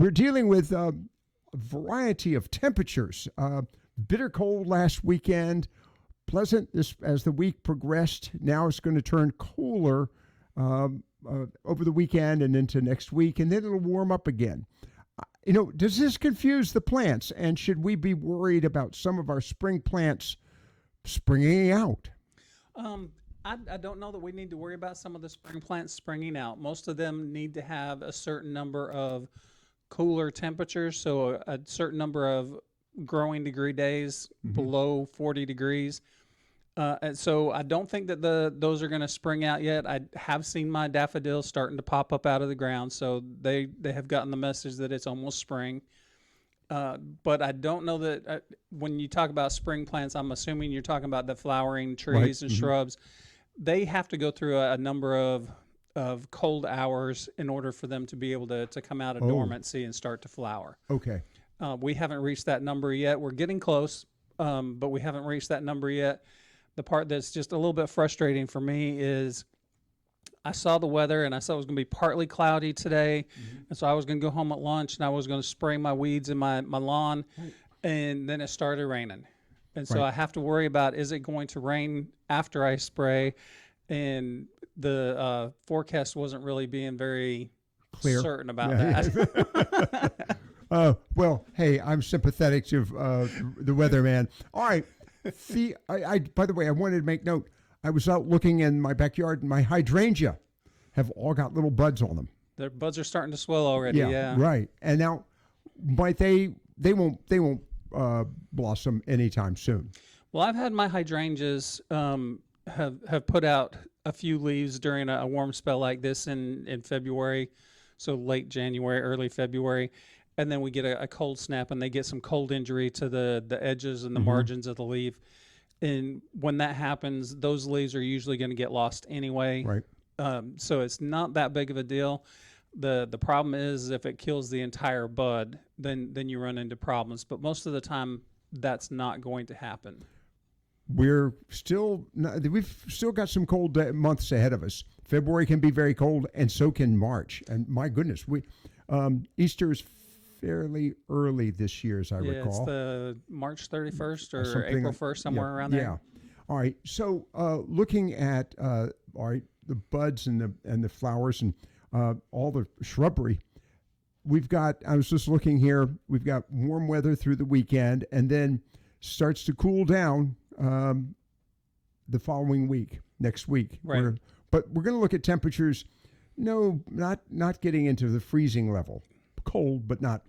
we're dealing with a variety of temperatures. Bitter cold last weekend, pleasant this as the week progressed. Now it's going to turn cooler over the weekend and into next week, and then it'll warm up again. Does this confuse the plants, and should we be worried about some of our spring plants springing out? I don't know that we need to worry about some of the spring plants springing out. Most of them need to have a certain number of cooler temperatures, so a certain number of growing degree days below 40 degrees. And so I don't think that those are going to spring out yet. I have seen my daffodils starting to pop up out of the ground, so they have gotten the message that it's almost spring. But I don't know that when you talk about spring plants, I'm assuming you're talking about the flowering trees and shrubs. They have to go through a number of cold hours in order for them to be able to come out of dormancy and start to flower. Okay. We haven't reached that number yet. We're getting close, but we haven't reached that number yet. The part that's just a little bit frustrating for me is I saw the weather and I saw it was going to be partly cloudy today. And so I was going to go home at lunch and I was going to spray my weeds in my lawn. And then it started raining. And so I have to worry about, is it going to rain after I spray? And the forecast wasn't really being very clear, certain about that. Well, hey, I'm sympathetic to the weatherman. All right. By the way, I wanted to make note. I was out looking in my backyard, and my hydrangea have all got little buds on them. Their buds are starting to swell already. Yeah. Right. And now, might they won't blossom anytime soon. Well, I've had my hydrangeas have put out a few leaves during a warm spell like this in February, so late January, early February. And then we get a cold snap and they get some cold injury to the edges and the margins of the leaf. And when that happens, those leaves are usually going to get lost anyway. Right. So it's not that big of a deal. The problem is if it kills the entire bud, then you run into problems. But most of the time, that's not going to happen. We've still got some cold months ahead of us. February can be very cold, and so can March. And my goodness, Easter is fairly early this year, as I recall. It's the March 31st or April 1st, somewhere around there. Yeah. All right. So looking at the buds and the flowers and all the shrubbery, I was just looking here, we've got warm weather through the weekend and then starts to cool down the following week, next week. Right. But we're going to look at temperatures, not getting into the freezing level. Cold, but not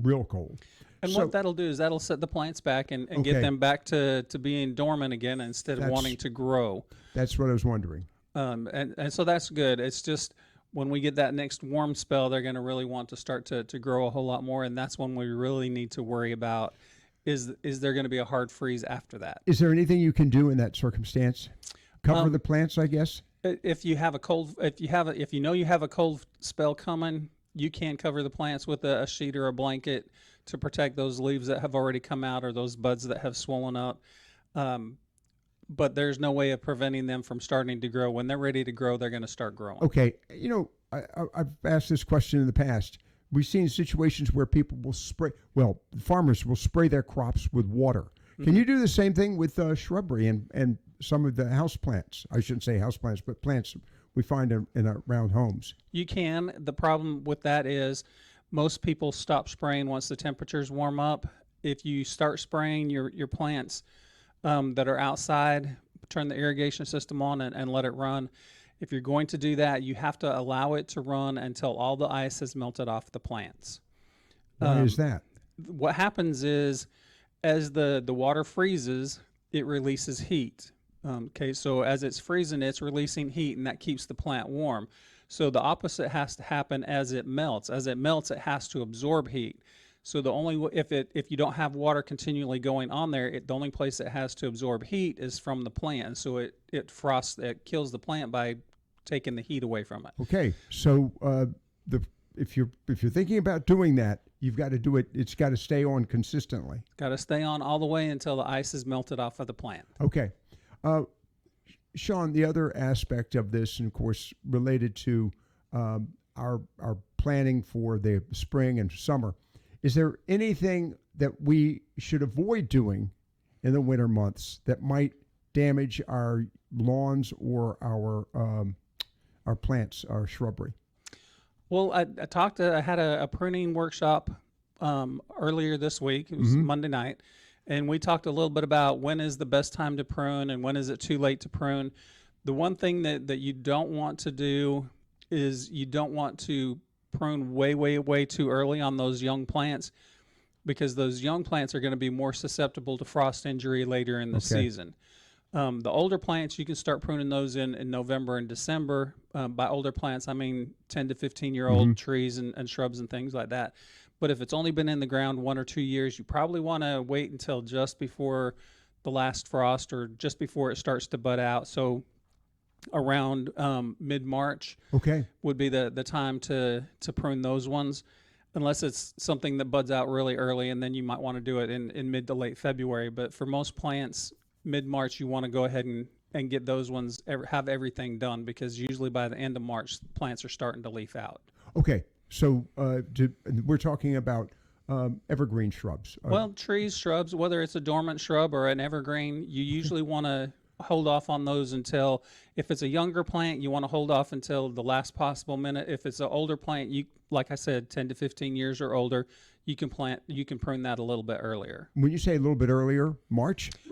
real cold. And what that'll do is that'll set the plants back and get them back to being dormant again instead of wanting to grow. That's what I was wondering. And so that's good. It's just when we get that next warm spell, they're going to really want to start to grow a whole lot more, and that's when we really need to worry about is there going to be a hard freeze after that? Is there anything you can do in that circumstance? Cover the plants, I guess. If you have a cold, if you know you have a cold spell coming, you can cover the plants with a sheet or a blanket to protect those leaves that have already come out or those buds that have swollen up. But there's no way of preventing them from starting to grow. When they're ready to grow, they're going to start growing. Okay. I've asked this question in the past. We've seen situations where people will farmers will spray their crops with water. Can you do the same thing with shrubbery and some of the house plants? I shouldn't say house plants, but plants we find in around homes. You can. The problem with that is most people stop spraying once the temperatures warm up. If you start spraying your plants that are outside, turn the irrigation system on and let it run. If you're going to do that, you have to allow it to run until all the ice has melted off the plants. Why is that? What happens is as the water freezes, it releases heat. So as it's freezing, it's releasing heat, and that keeps the plant warm. So the opposite has to happen as it melts. As it melts, it has to absorb heat. So if you don't have water continually going on there, the only place it has to absorb heat is from the plant. So it kills the plant by taking the heat away from it. Okay, so if you're thinking about doing that, you've got to do it. It's got to stay on consistently. Got to stay on all the way until the ice is melted off of the plant. Okay. Shawn, the other aspect of this, and of course related to our planning for the spring and summer, is there anything that we should avoid doing in the winter months that might damage our lawns or our plants, our shrubbery? Well, I had a pruning workshop earlier this week. It was Monday night, and we talked a little bit about when is the best time to prune and when is it too late to prune. The one thing that you don't want to do is you don't want to prune way too early on those young plants, because those young plants are going to be more susceptible to frost injury later in the season. The older plants, you can start pruning those in November and December. By older plants, I mean 10 to 15-year-old trees and shrubs and things like that. But if it's only been in the ground 1 or 2 years, you probably want to wait until just before the last frost or just before it starts to bud out. So around mid-March would be the time to prune those ones, unless it's something that buds out really early, and then you might want to do it in mid to late February. But for most plants, mid-March, you want to go ahead and get those ones, have everything done, because usually by the end of March, plants are starting to leaf out. Okay, so we're talking about evergreen shrubs. Well, trees, shrubs, whether it's a dormant shrub or an evergreen, you usually want to hold off on those until, if it's a younger plant, you want to hold off until the last possible minute. If it's an older plant, you, like I said, 10 to 15 years or older, you can prune that a little bit earlier. When you say a little bit earlier,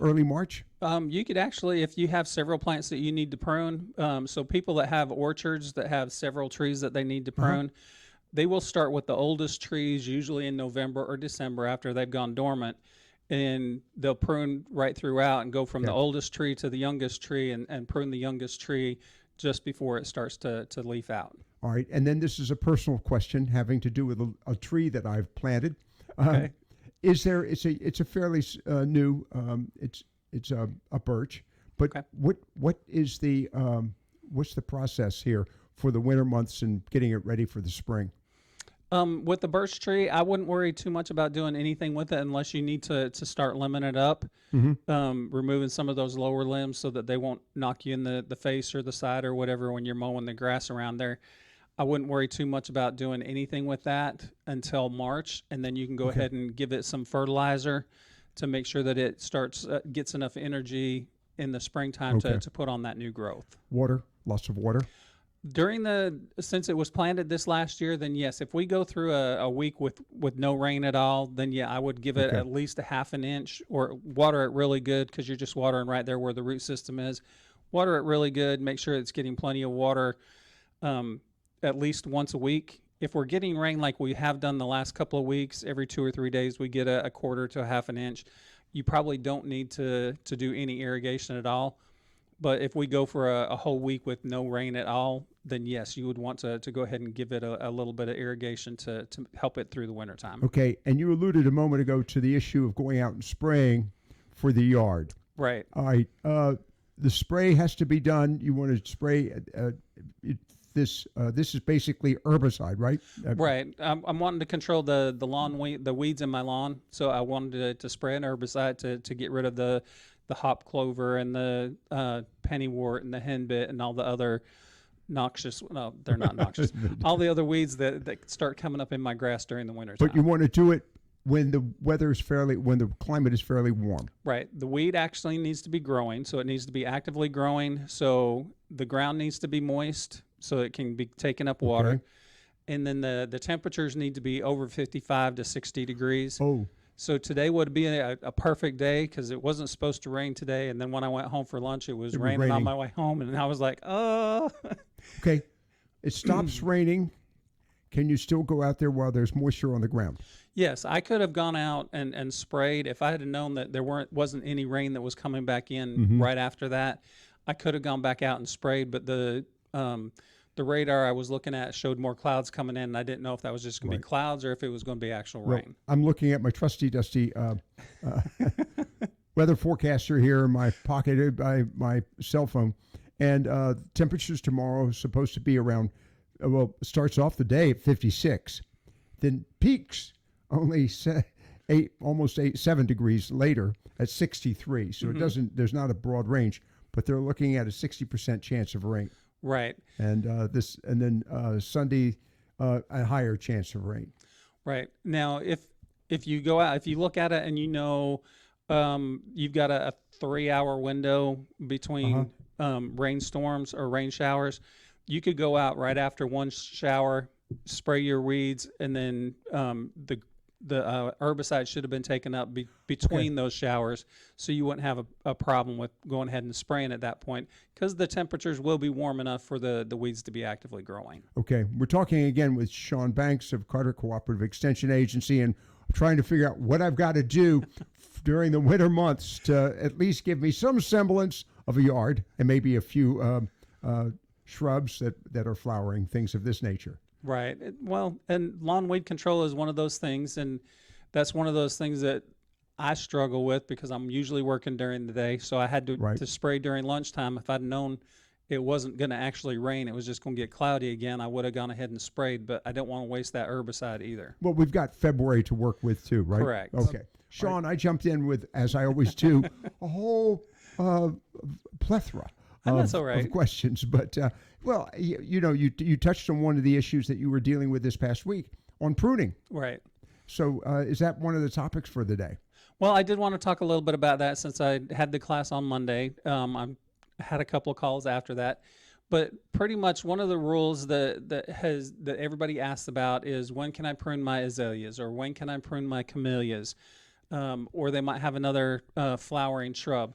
early March? You could actually, if you have several plants that you need to prune, so people that have orchards that have several trees that they need to prune, they will start with the oldest trees, usually in November or December after they've gone dormant, and they'll prune right throughout and go from the oldest tree to the youngest tree and prune the youngest tree just before it starts to leaf out. All right, and then this is a personal question having to do with a tree that I've planted. Is there? It's a fairly new. It's a birch, but what is the what's the process here for the winter months and getting it ready for the spring? With the birch tree, I wouldn't worry too much about doing anything with it unless you need to start limbing it up, removing some of those lower limbs so that they won't knock you in the face or the side or whatever when you're mowing the grass around there. I wouldn't worry too much about doing anything with that until March, and then you can go ahead and give it some fertilizer to make sure that it gets enough energy in the springtime to put on that new growth. Water, lots of water. Since it was planted this last year, then yes, if we go through a week with no rain at all, then yeah, I would give it at least a half an inch, or water it really good, because you're just watering right there where the root system is. Water it really good, make sure it's getting plenty of water at least once a week. If we're getting rain like we have done the last couple of weeks, every 2 or 3 days we get a quarter to a half an inch, you probably don't need to do any irrigation at all. But if we go for a whole week with no rain at all, then yes, you would want to go ahead and give it a little bit of irrigation to help it through the wintertime. Okay, and you alluded a moment ago to the issue of going out and spraying for the yard. Right. All right, the spray has to be done. You want to spray this is basically herbicide, right? Right. I'm wanting to control the weeds in my lawn, so I wanted to spray an herbicide to get rid of the hop clover and the pennywort and the henbit and all the other noxious, no, they're not noxious, all the other weeds that start coming up in my grass during the winter time. But you want to do it when the when the climate is fairly warm. Right. The weed actually needs to be growing, so it needs to be actively growing, so the ground needs to be moist so it can be taking up water. Okay. And then the temperatures need to be over 55 to 60 degrees. Oh. So today would be a perfect day, because it wasn't supposed to rain today. And then when I went home for lunch, it was raining on my way home. And I was like, oh. Okay. It stops raining. Can you still go out there while there's moisture on the ground? Yes, I could have gone out and sprayed. If I had known that there wasn't any rain that was coming back in right after that, I could have gone back out and sprayed. But the radar I was looking at showed more clouds coming in, and I didn't know if that was just going to be clouds or if it was going to be actual rain. I'm looking at my trusty dusty weather forecaster here in my pocket by my cell phone, and temperatures tomorrow is supposed to be around, starts off the day at 56, then peaks only 7 degrees later at 63. So there's not a broad range, but they're looking at a 60% chance of rain. Right. And then Sunday, a higher chance of rain. Right. Now, if you go out, if you look at it and you've got a 3-hour window between rainstorms or rain showers, you could go out right after one shower, spray your weeds, and then the herbicide should have been taken up between those showers, so you wouldn't have a problem with going ahead and spraying at that point, because the temperatures will be warm enough for the weeds to be actively growing. Okay, we're talking again with Shawn Banks of Carter Cooperative Extension Agency, and I'm trying to figure out what I've got to do during the winter months to at least give me some semblance of a yard and maybe a few shrubs that are flowering, things of this nature. Right. Well, and lawn weed control is one of those things, and that's one of those things that I struggle with because I'm usually working during the day. So I had to spray during lunchtime. If I'd known it wasn't going to actually rain, it was just going to get cloudy again, I would have gone ahead and sprayed, but I don't want to waste that herbicide either. Well, we've got February to work with too, right? Correct. Okay. Shawn, I jumped in with, as I always do, a whole plethora of questions, but well, you touched on one of the issues that you were dealing with this past week on pruning. Right. So is that one of the topics for the day? Well, I did want to talk a little bit about that since I had the class on Monday. I had a couple of calls after that, but pretty much one of the rules that everybody asks about is, when can I prune my azaleas, or when can I prune my camellias, or they might have another flowering shrub.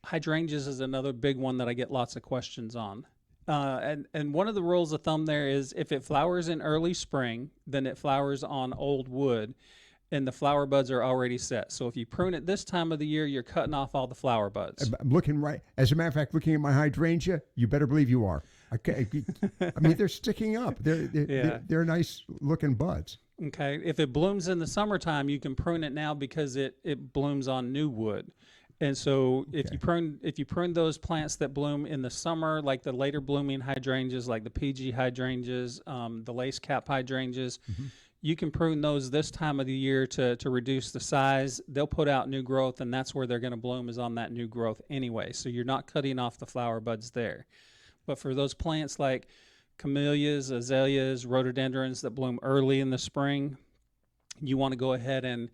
Hydrangeas is another big one that I get lots of questions on. And one of the rules of thumb there is, if it flowers in early spring, then it flowers on old wood, and the flower buds are already set. So if you prune it this time of the year, you're cutting off all the flower buds. I'm looking right. As a matter of fact, looking at my hydrangea, you better believe you are. Okay. I mean, they're sticking up. They're nice looking buds. Okay. If it blooms in the summertime, you can prune it now because it blooms on new wood. And so if you prune those plants that bloom in the summer, like the later blooming hydrangeas, like the PG hydrangeas, the lace cap hydrangeas, you can prune those this time of the year to reduce the size. They'll put out new growth, and that's where they're going to bloom, is on that new growth anyway. So you're not cutting off the flower buds there. But for those plants like camellias, azaleas, rhododendrons that bloom early in the spring, you want to go ahead and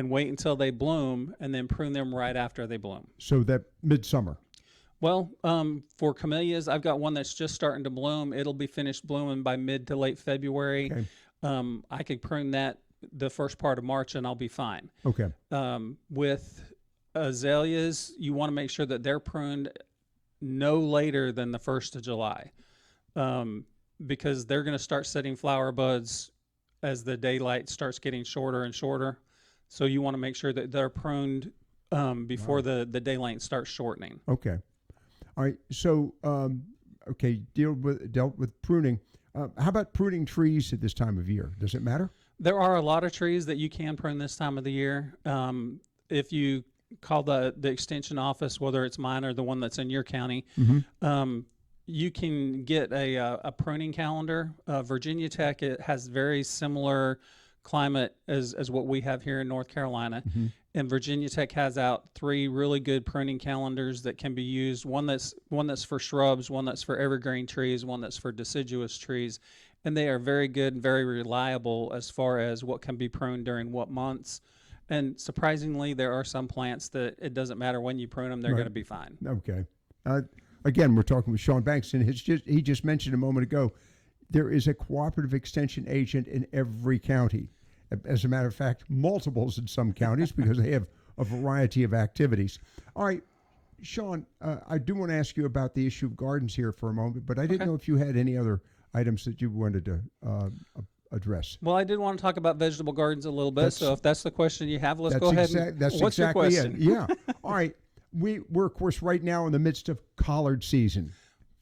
wait until they bloom and then prune them right after they bloom. So that midsummer. Well, for camellias, I've got one that's just starting to bloom. It'll be finished blooming by mid to late February. Okay. I could prune that the first part of March and I'll be fine. Okay. With azaleas, you want to make sure that they're pruned no later than the 1st of July, because they're going to start setting flower buds as the daylight starts getting shorter and shorter. So you want to make sure that they're pruned before the daylight starts shortening. Okay. All right. So, dealt with pruning. How about pruning trees at this time of year? Does it matter? There are a lot of trees that you can prune this time of the year. If you call the extension office, whether it's mine or the one that's in your county, you can get a pruning calendar. Virginia Tech, it has very similar climate as what we have here in North Carolina. And Virginia Tech has out 3 really good pruning calendars that can be used. One that's for shrubs, one that's for evergreen trees, one that's for deciduous trees. And they are very good and very reliable as far as what can be pruned during what months. And surprisingly, there are some plants that it doesn't matter when you prune them, they're going to be fine. Okay. Again, we're talking with Shawn Banks, and he just mentioned a moment ago, there is a cooperative extension agent in every county. As a matter of fact, multiples in some counties because they have a variety of activities. All right, Shawn, I do want to ask you about the issue of gardens here for a moment, but I didn't know if you had any other items that you wanted to address. Well, I did want to talk about vegetable gardens a little bit, so if that's the question you have, let's go ahead what's your question? Yeah. All right. We're, of course, right now in the midst of collard season.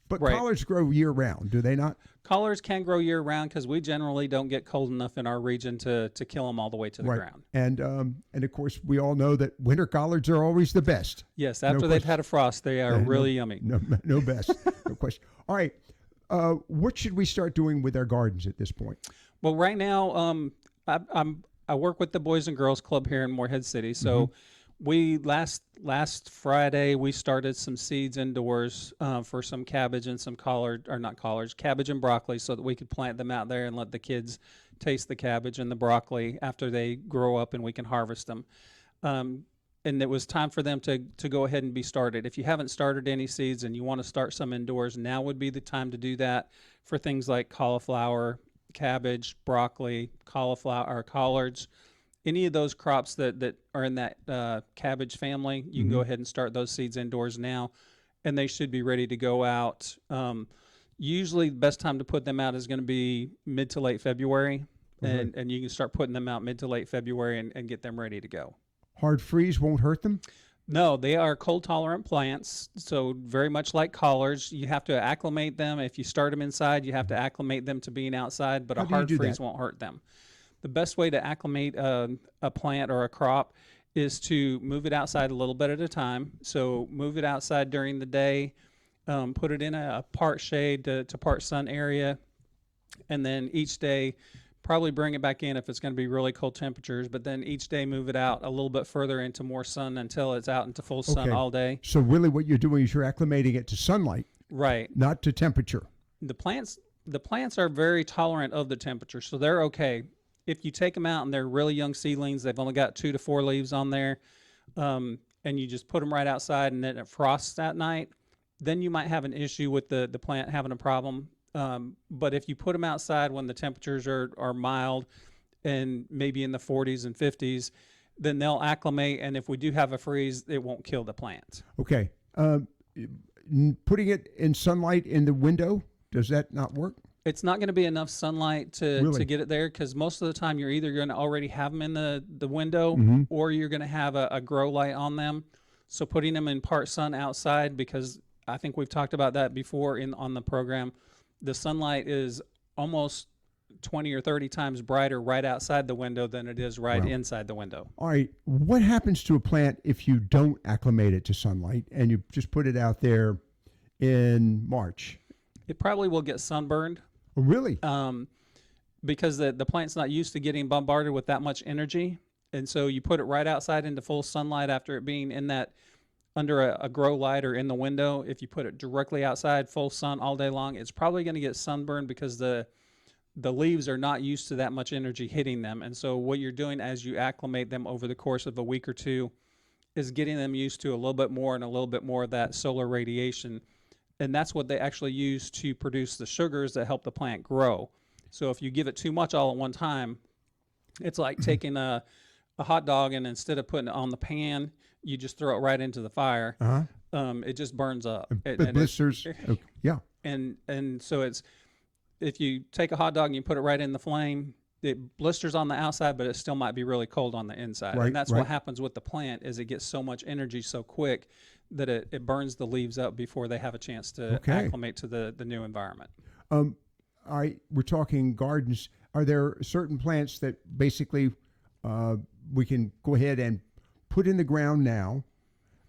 But collards grow year-round, do they not? Collards can grow year-round because we generally don't get cold enough in our region to kill them all the way to the ground. And of course, we all know that winter collards are always the best. Yes, after they've had a frost, they are really yummy. No best, no question. All right, what should we start doing with our gardens at this point? Well, right now, I work with the Boys and Girls Club here in Morehead City, so We last Friday we started some seeds indoors for some cabbage and some collard, or not collards, cabbage and broccoli, so that we could plant them out there and let the kids taste the cabbage and the broccoli after they grow up and we can harvest them. And it was time for them to go ahead and be started. If you haven't started any seeds and you want to start some indoors, now would be the time to do that for things like cauliflower, cabbage, broccoli, cauliflower, or collards. Any of those crops that are in that cabbage family, you can go ahead and start those seeds indoors now, and they should be ready to go out. Usually the best time to put them out is going to be mid to late February, and you can start putting them out mid to late February and get them ready to go. Hard freeze won't hurt them? No, they are cold tolerant plants, so very much like collards. You have to acclimate them. If you start them inside, you have to acclimate them to being outside, but How a do you hard do freeze that? won't hurt them. The best way to acclimate a plant or a crop is to move it outside a little bit at a time. So move it outside during the day, put it in a part shade to part sun area, and then each day probably bring it back in if it's going to be really cold temperatures, but then each day move it out a little bit further into more sun until it's out into full sun all day. So really what you're doing is you're acclimating it to sunlight, Right. not to temperature. The plants are very tolerant of the temperature, so they're okay. If you take them out and they're really young seedlings, they've only got 2 to 4 leaves on there, and you just put them right outside and then it frosts at night, then you might have an issue with the plant having a problem. But if you put them outside when the temperatures are mild and maybe in the 40s and 50s, then they'll acclimate, and if we do have a freeze, it won't kill the plant. Okay. Putting it in sunlight in the window, does that not work? It's not going to be enough sunlight to Really? get it there, because most of the time you're either going to already have them in the window or you're going to have a grow light on them. So putting them in part sun outside, because I think we've talked about that before on the program, the sunlight is almost 20 or 30 times brighter right outside the window than it is right inside the window. All right. What happens to a plant if you don't acclimate it to sunlight and you just put it out there in March? It probably will get sunburned. Oh, really? Because the plant's not used to getting bombarded with that much energy. And so you put it right outside into full sunlight after it being in that under a grow light or in the window. If you put it directly outside, full sun all day long, it's probably going to get sunburned because the leaves are not used to that much energy hitting them. And so what you're doing as you acclimate them over the course of a week or two is getting them used to a little bit more and a little bit more of that solar radiation. And that's what they actually use to produce the sugars that help the plant grow. So if you give it too much all at one time, it's like taking a hot dog and instead of putting it on the pan, you just throw it right into the fire. It just burns up. Blisters. Okay. Yeah. And so it's, if you take a hot dog and you put it right in the flame, it blisters on the outside, but it still might be really cold on the inside. Right, and that's right. what happens with the plant is it gets so much energy so quick that it burns the leaves up before they have a chance to acclimate to the new environment. We're talking gardens. Are there certain plants that basically we can go ahead and put in the ground now,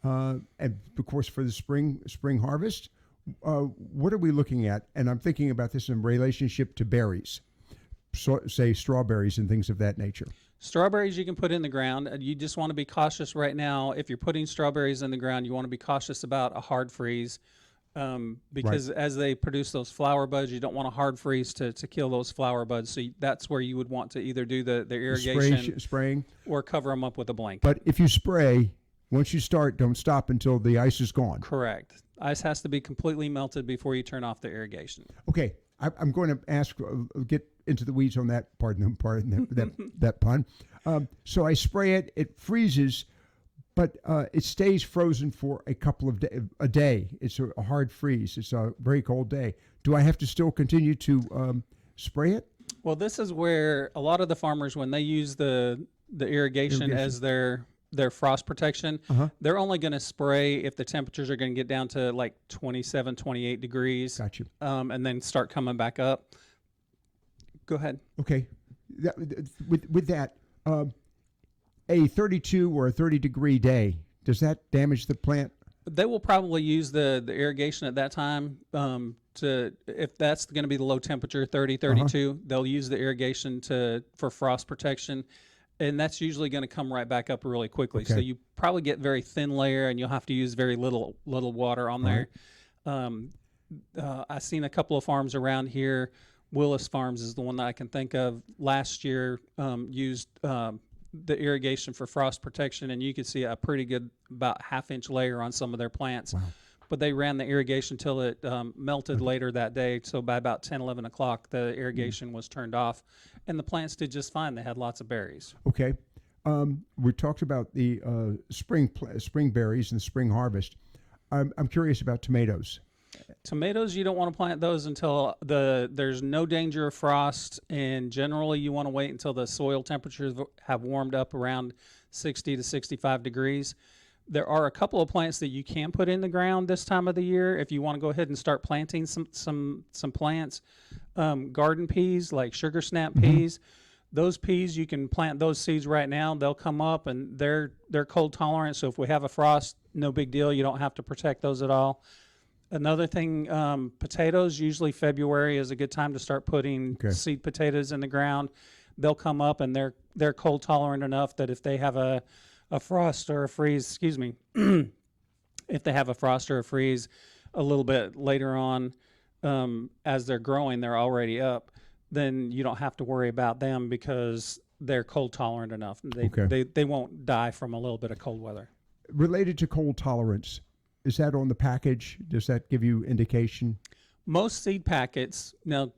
and of course for the spring harvest? What are we looking at? And I'm thinking about this in relationship to berries, so, say strawberries and things of that nature. Strawberries you can put in the ground. You just want to be cautious right now. If you're putting strawberries in the ground, you want to be cautious about a hard freeze because as they produce those flower buds, you don't want a hard freeze to kill those flower buds. So that's where you would want to either do the irrigation spraying, or cover them up with a blanket. But if you spray, once you start, don't stop until the ice is gone. Correct. Ice has to be completely melted before you turn off the irrigation. Okay, I'm going to ask, get into the weeds on that. Pardon that pun. So I spray it; it freezes, but it stays frozen for a couple of a day. It's a hard freeze. It's a very cold day. Do I have to still continue to spray it? Well, this is where a lot of the farmers, when they use the irrigation as their frost protection, they're only going to spray if the temperatures are going to get down to like 27, 28 degrees. Got you. And then start coming back up. Go ahead. Okay. With that, a 32 or a 30 degree day, does that damage the plant? They will probably use the irrigation at that time if that's going to be the low temperature, 30, 32, they'll use the irrigation for frost protection. and that's usually going to come right back up really quickly. So Okay. you probably get very thin layer, and you'll have to use very little water on All there. Um, I've seen a couple of farms around here. Willis Farms is the one that I can think of. Last year, used the irrigation for frost protection, and you could see a pretty good about half-inch layer on some of their plants. Wow. But they ran the irrigation till it melted later that day. So by about 10, 11 o'clock, the irrigation was turned off, and the plants did just fine. They had lots of berries. Okay. We talked about the spring berries and the spring harvest. I'm curious about tomatoes. Tomatoes, you don't want to plant those until there's no danger of frost, and generally you want to wait until the soil temperatures have warmed up around 60 to 65 degrees. There are a couple of plants that you can put in the ground this time of the year if you want to go ahead and start planting some plants. Garden peas, like sugar snap peas, those peas, you can plant those seeds right now. They'll come up, and they're cold tolerant, so if we have a frost, no big deal. You don't have to protect those at all. Another thing, potatoes, usually February is a good time to start putting seed potatoes in the ground. They'll come up, and they're cold tolerant enough that if they have a frost or a freeze, if they have a frost or a freeze a little bit later on, as they're growing, they're already up, then you don't have to worry about them because they're cold tolerant enough. They won't die from a little bit of cold weather. Related to cold tolerance, is that on the package? Does that give you indication? Most seed packets, now,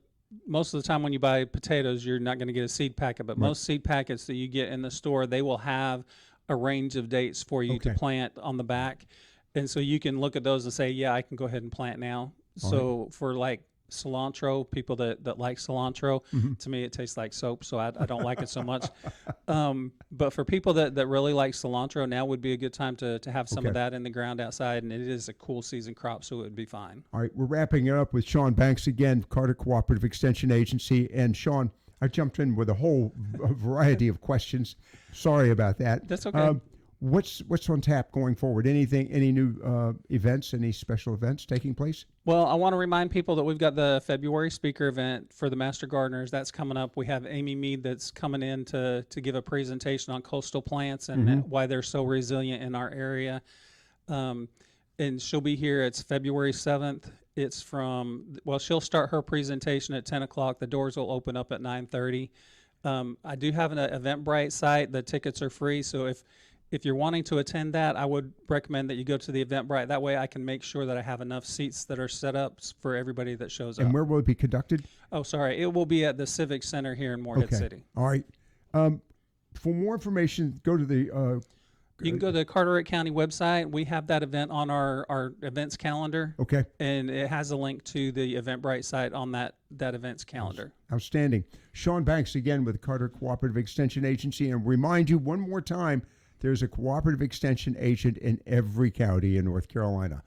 most of the time when you buy potatoes, you're not going to get a seed packet, but most seed packets that you get in the store, they will have a range of dates for you to plant on the back. And so you can look at those and say, yeah, I can go ahead and plant now. So for like cilantro, people that like cilantro, to me it tastes like soap, so I don't like it so much. But for people that really like cilantro, now would be a good time to have some of that in the ground outside, and it is a cool season crop, so it would be fine. All right, we're wrapping it up with Shawn Banks again, Carter Cooperative Extension Agency. And Shawn, I jumped in with a whole variety of questions. Sorry about that. That's okay. What's on tap going forward? Any new events, any special events taking place? Well, I want to remind people that we've got the February speaker event for the Master Gardeners. That's coming up. We have Amy Mead that's coming in to give a presentation on coastal plants and why they're so resilient in our area. And she'll be here. It's February 7th. It's she'll start her presentation at 10 o'clock. The doors will open up at 9:30. I do have an Eventbrite site. The tickets are free. So if you're wanting to attend that, I would recommend that you go to the Eventbrite. That way I can make sure that I have enough seats that are set up for everybody that shows up. And where will it be conducted? Oh, sorry. It will be at the Civic Center here in Morehead City. All right. For more information, go to the... you can go to the Carteret County website. We have that event on our events calendar. Okay. And it has a link to the Eventbrite site on that events calendar. Outstanding. Shawn Banks again with the Carter Cooperative Extension Agency. And remind you one more time, there's a cooperative extension agent in every county in North Carolina.